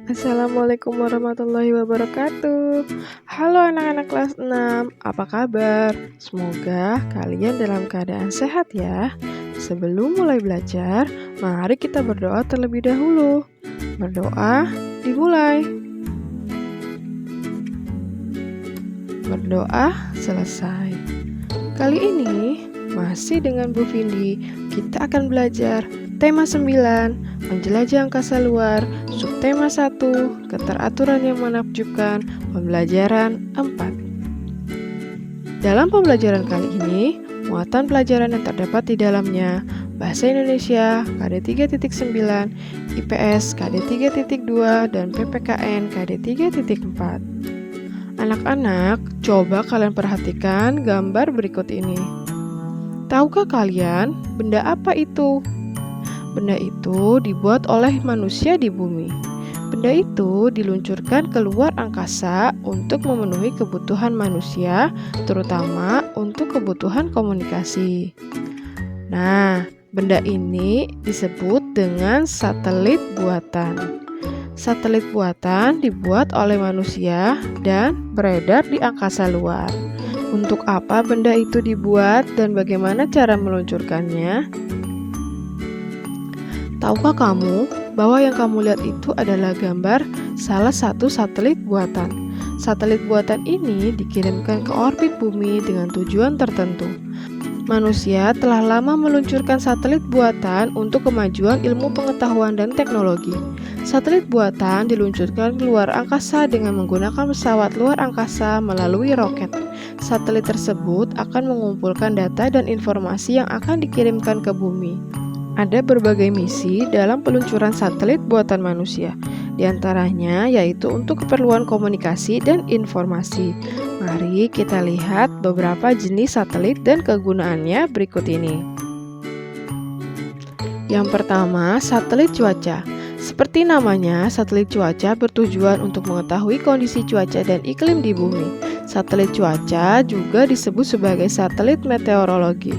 Assalamualaikum warahmatullahi wabarakatuh. Halo anak-anak kelas 6, apa kabar? Semoga kalian dalam keadaan sehat ya. Sebelum mulai belajar, mari kita berdoa terlebih dahulu. Berdoa dimulai. Berdoa selesai. Kali ini masih dengan Bu Vindi, kita akan belajar tema 9, menjelajah angkasa luar, subtema 1, keteraturan yang menakjubkan, pembelajaran 4. Dalam pembelajaran kali ini, muatan pelajaran yang terdapat di dalamnya Bahasa Indonesia KD 3.9, IPS KD 3.2, dan PPKN KD 3.4. Anak-anak, coba kalian perhatikan gambar berikut ini. Tahukah kalian benda apa itu? Benda itu dibuat oleh manusia di bumi. Benda itu diluncurkan ke luar angkasa untuk memenuhi kebutuhan manusia, terutama untuk kebutuhan komunikasi. Nah, benda ini disebut dengan satelit buatan. Satelit buatan dibuat oleh manusia dan beredar di angkasa luar. Untuk apa benda itu dibuat dan bagaimana cara meluncurkannya? Tahukah kamu bahwa yang kamu lihat itu adalah gambar salah satu satelit buatan? Satelit buatan ini dikirimkan ke orbit bumi dengan tujuan tertentu. Manusia telah lama meluncurkan satelit buatan untuk kemajuan ilmu pengetahuan dan teknologi. Satelit buatan diluncurkan ke luar angkasa dengan menggunakan pesawat luar angkasa melalui roket. Satelit tersebut akan mengumpulkan data dan informasi yang akan dikirimkan ke bumi. Ada berbagai misi dalam peluncuran satelit buatan manusia. Di antaranya yaitu untuk keperluan komunikasi dan informasi. Mari kita lihat beberapa jenis satelit dan kegunaannya berikut ini. Yang pertama, satelit cuaca. Seperti namanya, satelit cuaca bertujuan untuk mengetahui kondisi cuaca dan iklim di bumi. Satelit cuaca juga disebut sebagai satelit meteorologi.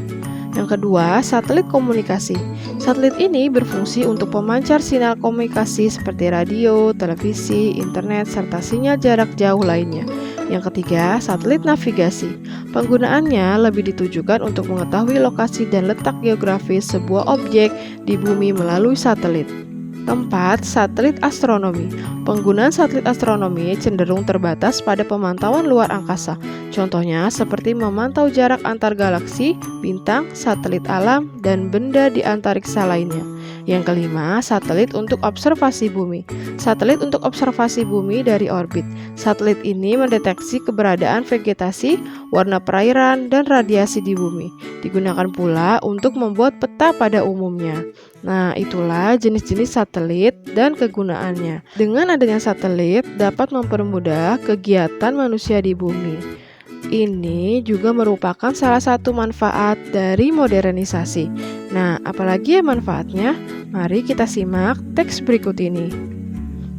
Yang kedua, satelit komunikasi. Satelit ini berfungsi untuk pemancar sinyal komunikasi seperti radio, televisi, internet, serta sinyal jarak jauh lainnya. Yang ketiga, satelit navigasi. Penggunaannya lebih ditujukan untuk mengetahui lokasi dan letak geografis sebuah objek di bumi melalui satelit. Keempat, satelit astronomi. Penggunaan satelit astronomi cenderung terbatas pada pemantauan luar angkasa. Contohnya seperti memantau jarak antar galaksi, bintang, satelit alam, dan benda di antariksa lainnya. Yang kelima, satelit untuk observasi bumi. Satelit untuk observasi bumi dari orbit. Satelit ini mendeteksi keberadaan vegetasi, warna perairan, dan radiasi di bumi. Digunakan pula untuk membuat peta pada umumnya. Nah, itulah jenis-jenis satelit dan kegunaannya. Dengan adanya satelit dapat mempermudah kegiatan manusia di bumi. Ini juga merupakan salah satu manfaat dari modernisasi. Nah, apalagi ya manfaatnya? Mari kita simak teks berikut ini.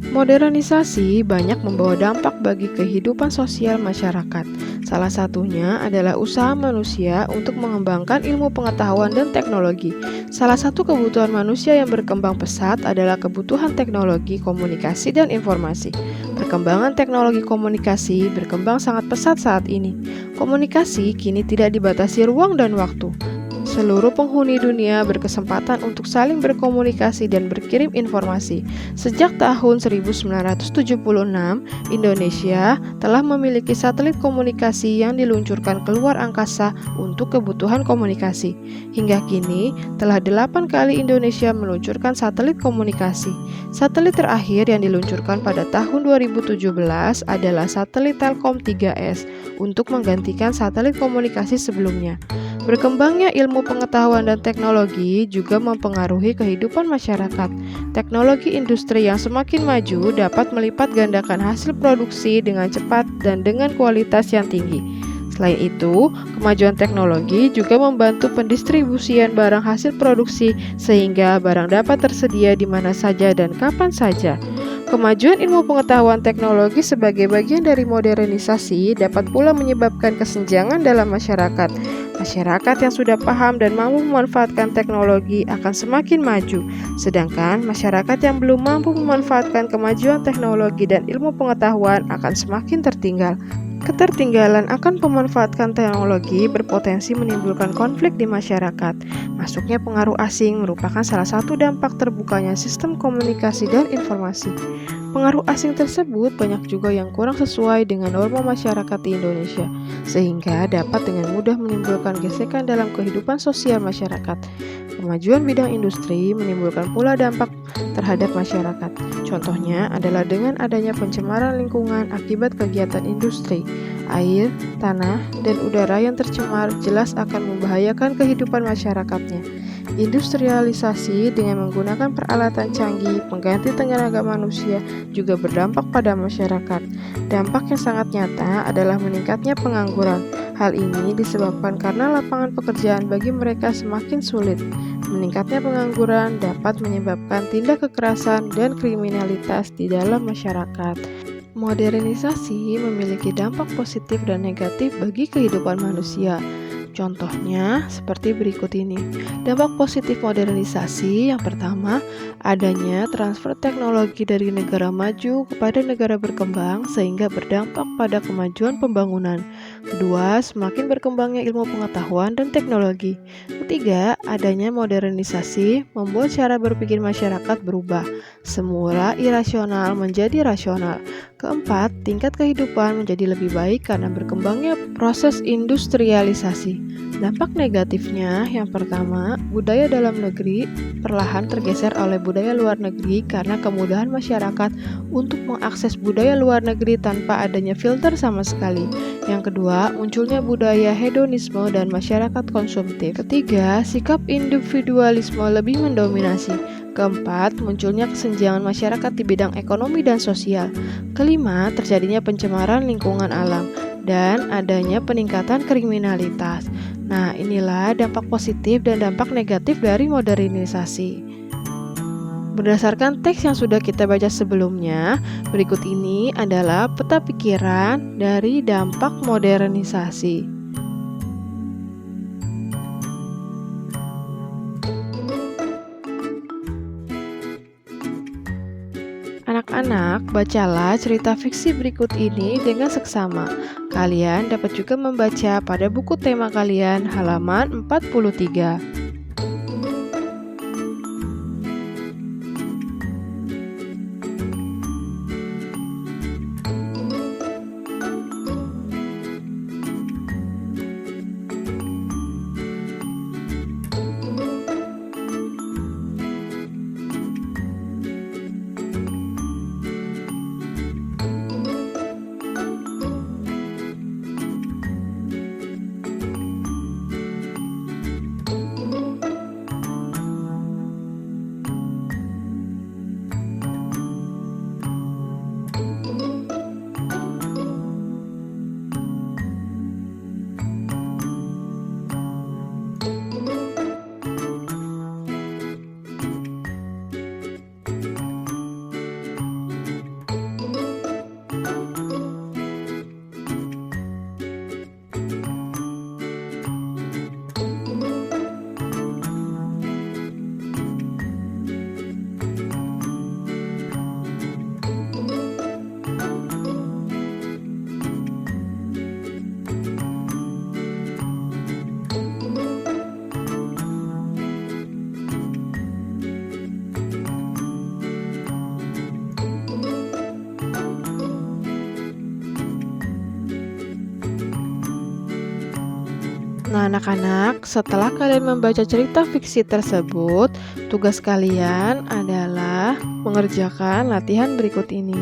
Modernisasi banyak membawa dampak bagi kehidupan sosial masyarakat. Salah satunya adalah usaha manusia untuk mengembangkan ilmu pengetahuan dan teknologi. Salah satu kebutuhan manusia yang berkembang pesat adalah kebutuhan teknologi, komunikasi, dan informasi. Perkembangan teknologi komunikasi berkembang sangat pesat saat ini. Komunikasi kini tidak dibatasi ruang dan waktu. Seluruh penghuni dunia berkesempatan untuk saling berkomunikasi dan berkirim informasi. Sejak tahun 1976, Indonesia telah memiliki satelit komunikasi yang diluncurkan ke luar angkasa untuk kebutuhan komunikasi. Hingga kini, telah 8 kali Indonesia meluncurkan satelit komunikasi. Satelit terakhir yang diluncurkan pada tahun 2017 adalah satelit Telkom 3S untuk menggantikan satelit komunikasi sebelumnya. Berkembangnya ilmu pengetahuan dan teknologi juga mempengaruhi kehidupan masyarakat. Teknologi industri yang semakin maju dapat melipat gandakan hasil produksi dengan cepat dan dengan kualitas yang tinggi. Selain itu, kemajuan teknologi juga membantu pendistribusian barang hasil produksi sehingga barang dapat tersedia di mana saja dan kapan saja. Kemajuan ilmu pengetahuan teknologi sebagai bagian dari modernisasi dapat pula menyebabkan kesenjangan dalam masyarakat. Masyarakat yang sudah paham dan mampu memanfaatkan teknologi akan semakin maju, sedangkan masyarakat yang belum mampu memanfaatkan kemajuan teknologi dan ilmu pengetahuan akan semakin tertinggal. Ketertinggalan akan pemanfaatkan teknologi berpotensi menimbulkan konflik di masyarakat. Masuknya pengaruh asing merupakan salah satu dampak terbukanya sistem komunikasi dan informasi. Pengaruh asing tersebut banyak juga yang kurang sesuai dengan norma masyarakat di Indonesia, sehingga dapat dengan mudah menimbulkan gesekan dalam kehidupan sosial masyarakat. Kemajuan bidang industri menimbulkan pula dampak terhadap masyarakat. Contohnya adalah dengan adanya pencemaran lingkungan akibat kegiatan industri. Air, tanah, dan udara yang tercemar jelas akan membahayakan kehidupan masyarakatnya. Industrialisasi dengan menggunakan peralatan canggih pengganti tenaga manusia juga berdampak pada masyarakat. Dampak yang sangat nyata adalah meningkatnya pengangguran. Hal ini disebabkan karena lapangan pekerjaan bagi mereka semakin sulit. Meningkatnya pengangguran dapat menyebabkan tindak kekerasan dan kriminalitas di dalam masyarakat. Modernisasi memiliki dampak positif dan negatif bagi kehidupan manusia. Contohnya seperti berikut ini. Dampak positif modernisasi yang pertama, adanya transfer teknologi dari negara maju kepada negara berkembang sehingga berdampak pada kemajuan pembangunan. Kedua, semakin berkembangnya ilmu pengetahuan dan teknologi. Ketiga, adanya modernisasi membuat cara berpikir masyarakat berubah. Semula irasional menjadi rasional. Keempat, tingkat kehidupan menjadi lebih baik karena berkembangnya proses industrialisasi. Dampak negatifnya yang pertama, budaya dalam negeri perlahan tergeser oleh budaya luar negeri karena kemudahan masyarakat untuk mengakses budaya luar negeri tanpa adanya filter sama sekali. Yang kedua, munculnya budaya hedonisme dan masyarakat konsumtif. Ketiga, sikap individualisme lebih mendominasi. Keempat, munculnya kesenjangan masyarakat di bidang ekonomi dan sosial. Kelima, terjadinya pencemaran lingkungan alam dan adanya peningkatan kriminalitas. Nah, inilah dampak positif dan dampak negatif dari modernisasi. Berdasarkan teks yang sudah kita baca sebelumnya, berikut ini adalah peta pikiran dari dampak modernisasi. Anak-anak, bacalah cerita fiksi berikut ini dengan seksama. Kalian dapat juga membaca pada buku tema kalian halaman 43. Nah, anak-anak, setelah kalian membaca cerita fiksi tersebut, tugas kalian adalah mengerjakan latihan berikut ini.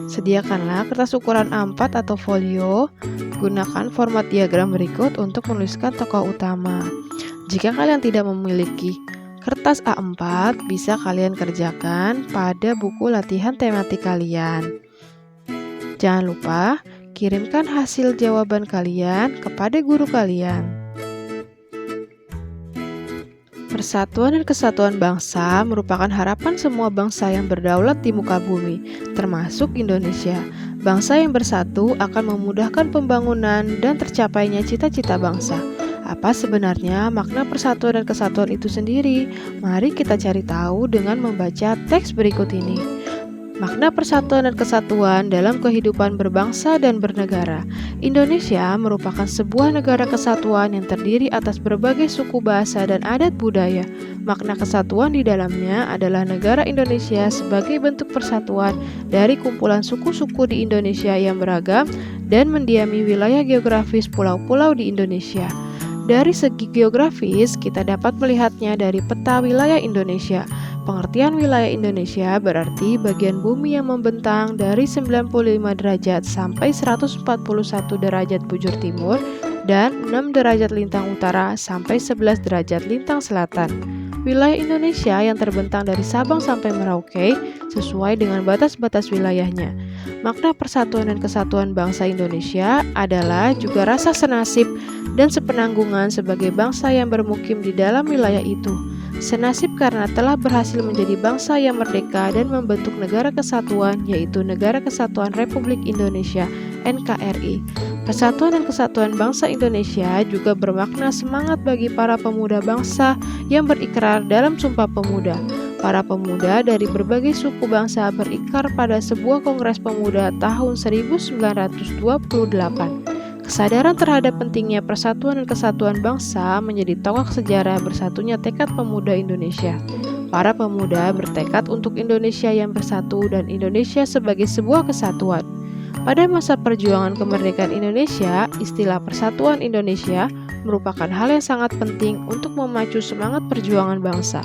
Sediakanlah kertas ukuran A4 atau folio, gunakan format diagram berikut untuk menuliskan tokoh utama. Jika kalian tidak memiliki kertas A4, bisa kalian kerjakan pada buku latihan tematik kalian. Jangan lupa, kirimkan hasil jawaban kalian kepada guru kalian. Persatuan dan kesatuan bangsa merupakan harapan semua bangsa yang berdaulat di muka bumi, termasuk Indonesia. Bangsa yang bersatu akan memudahkan pembangunan dan tercapainya cita-cita bangsa. Apa sebenarnya makna persatuan dan kesatuan itu sendiri? Mari kita cari tahu dengan membaca teks berikut ini. Makna persatuan dan kesatuan dalam kehidupan berbangsa dan bernegara. Indonesia merupakan sebuah negara kesatuan yang terdiri atas berbagai suku, bahasa, dan adat budaya. Makna kesatuan di dalamnya adalah negara Indonesia sebagai bentuk persatuan dari kumpulan suku-suku di Indonesia yang beragam dan mendiami wilayah geografis pulau-pulau di Indonesia. Dari segi geografis, kita dapat melihatnya dari peta wilayah Indonesia. Pengertian wilayah Indonesia berarti bagian bumi yang membentang dari 95 derajat sampai 141 derajat bujur timur dan 6 derajat lintang utara sampai 11 derajat lintang selatan. Wilayah Indonesia yang terbentang dari Sabang sampai Merauke sesuai dengan batas-batas wilayahnya. Makna persatuan dan kesatuan bangsa Indonesia adalah juga rasa senasib dan sepenanggungan sebagai bangsa yang bermukim di dalam wilayah itu. Senasib karena telah berhasil menjadi bangsa yang merdeka dan membentuk negara kesatuan, yaitu Negara Kesatuan Republik Indonesia (NKRI). Persatuan dan kesatuan bangsa Indonesia juga bermakna semangat bagi para pemuda bangsa yang berikrar dalam Sumpah Pemuda. Para pemuda dari berbagai suku bangsa berikrar pada sebuah Kongres Pemuda tahun 1928. Kesadaran terhadap pentingnya persatuan dan kesatuan bangsa menjadi tonggak sejarah bersatunya tekad pemuda Indonesia. Para pemuda bertekad untuk Indonesia yang bersatu dan Indonesia sebagai sebuah kesatuan. Pada masa perjuangan kemerdekaan Indonesia, istilah Persatuan Indonesia merupakan hal yang sangat penting untuk memacu semangat perjuangan bangsa.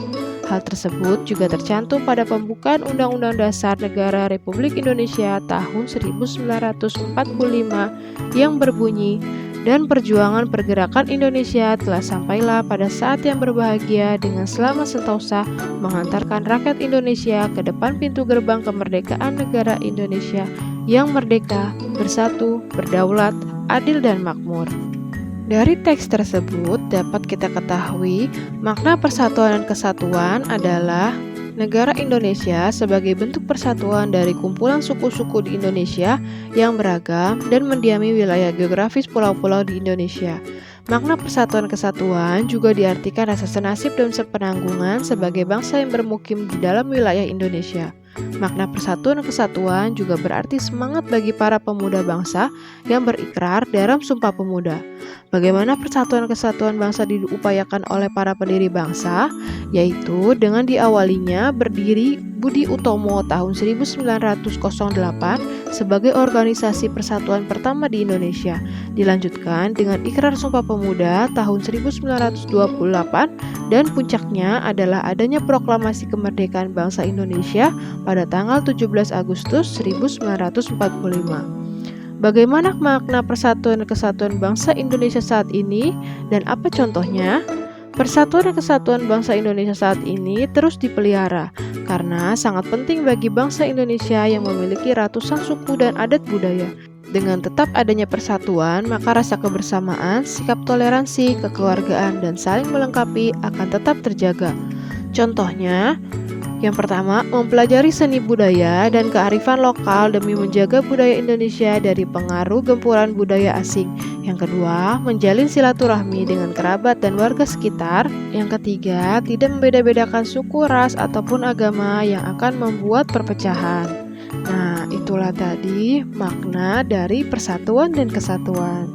Hal tersebut juga tercantum pada pembukaan Undang-Undang Dasar Negara Republik Indonesia tahun 1945 yang berbunyi, "Dan perjuangan pergerakan Indonesia telah sampailah pada saat yang berbahagia dengan selamat sentosa mengantarkan rakyat Indonesia ke depan pintu gerbang kemerdekaan negara Indonesia yang merdeka, bersatu, berdaulat, adil dan makmur." Dari teks tersebut dapat kita ketahui makna persatuan dan kesatuan adalah negara Indonesia sebagai bentuk persatuan dari kumpulan suku-suku di Indonesia yang beragam dan mendiami wilayah geografis pulau-pulau di Indonesia. Makna persatuan kesatuan juga diartikan rasa senasib dan sepenanggungan sebagai bangsa yang bermukim di dalam wilayah Indonesia. Makna persatuan dan kesatuan juga berarti semangat bagi para pemuda bangsa yang berikrar dalam Sumpah Pemuda. Bagaimana persatuan dan kesatuan bangsa diupayakan oleh para pendiri bangsa? Yaitu dengan diawalinya berdiri Budi Utomo tahun 1908 sebagai organisasi persatuan pertama di Indonesia. Dilanjutkan dengan Ikrar Sumpah Pemuda tahun 1928 dan puncaknya adalah adanya proklamasi kemerdekaan bangsa Indonesia pada tanggal 17 Agustus 1945. Bagaimana makna persatuan dan kesatuan bangsa Indonesia saat ini dan apa contohnya? Persatuan dan kesatuan bangsa Indonesia saat ini terus dipelihara karena sangat penting bagi bangsa Indonesia yang memiliki ratusan suku dan adat budaya. Dengan tetap adanya persatuan, maka rasa kebersamaan, sikap toleransi, kekeluargaan, dan saling melengkapi akan tetap terjaga. Contohnya, yang pertama, mempelajari seni budaya dan kearifan lokal demi menjaga budaya Indonesia dari pengaruh gempuran budaya asing. Yang kedua, menjalin silaturahmi dengan kerabat dan warga sekitar. Yang ketiga, tidak membeda-bedakan suku, ras, ataupun agama yang akan membuat perpecahan. Nah, itulah tadi makna dari persatuan dan kesatuan.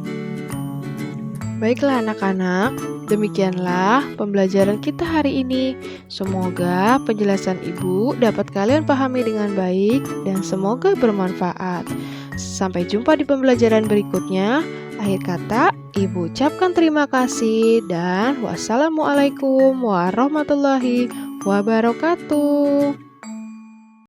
Baiklah anak-anak, demikianlah pembelajaran kita hari ini. Semoga penjelasan Ibu dapat kalian pahami dengan baik dan semoga bermanfaat. Sampai jumpa di pembelajaran berikutnya. Akhir kata, Ibu ucapkan terima kasih dan wassalamualaikum warahmatullahi wabarakatuh.